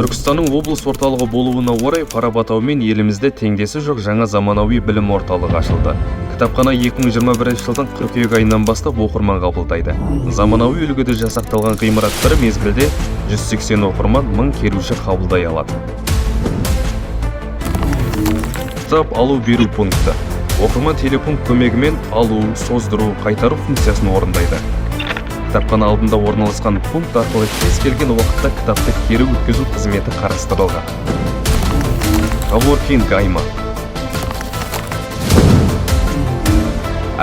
Түркістанның облыс орталығы болуына орай Фара-Батау мен елімізде теңдесі жоқ жаңа заманауи білім орталығы ашылды. Кітапхана 2021 жылдың қыркүйек айынан бастап оқырман қабылдайды. Заманауи үлгіде жасақталған ғимараттары мезгілде 180 оқырман 1000 келуші қабылдай алады. Кітап алу беру пункті. Оқырман телефон көмегімен алу, создыру, қайтару функциясын орындайды. Кітапхана алдында орналасқан пункт арқылы кез келген уақытта кітапты кері өткізу қызметі қарастырылған. Коворкинг аймақ.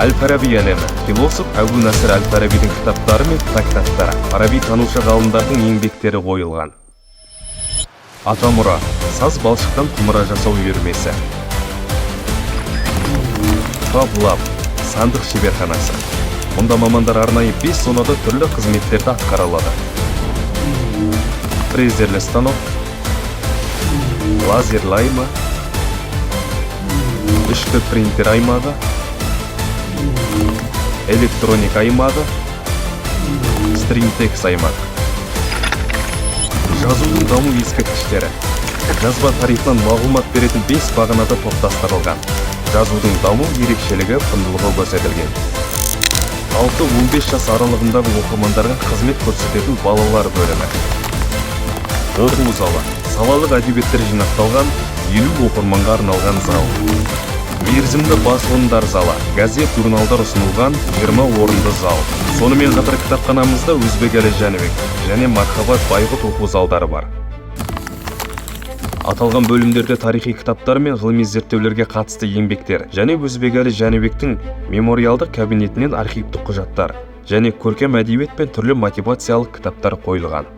Әл-Фараби әлемі. Философ Әбу Насыр Әл-Фарабидің кітаптары мен трактаттары, фараби танушы ғалымдардың еңбектері қойылған. Атамұра. Саз балшықтан құмыра жасау үйірмесі. Фаб-лаб. Сандық шеберханасы. Мұнда мамандар арнайы 5 зонада түрлі қызметтерді атқара алады. Фрезерлі станок, лазерлі аймақ, ішкі принтер аймағы, электроника аймағы, стримтекс аймақ. Жазудың даму ескерткіштері. Жазба тарихынан мағлұмат беретін 5 бағанада топтастырылған. Жазудың даму ерекшелігі құндылығы көрсетілген. 6-15 жас аралығындағы оқырмандарға қызмет көрсететін балалар бөлімі. Оқу залы. Салалық әдебиеттер жинақталған 50 оқырманға арналған зал. Мерзімді басылымдар залы. Газет, журналдар ұсынылған 20 орынды зал. Сонымен қатар кітапханамызда Өзбекәлі Жәнібек және Мархабат Байғұт оқу залдары бар. Аталған бөлімдерде тарихи кітаптар мен ғылыми зерттеулерге қатысты еңбектер және Өзбекәлі Жәнібектің мемориалдық кабинетінен архивтік құжаттар және көркем әдебиет пен түрлі мотивациялық кітаптар қойылған.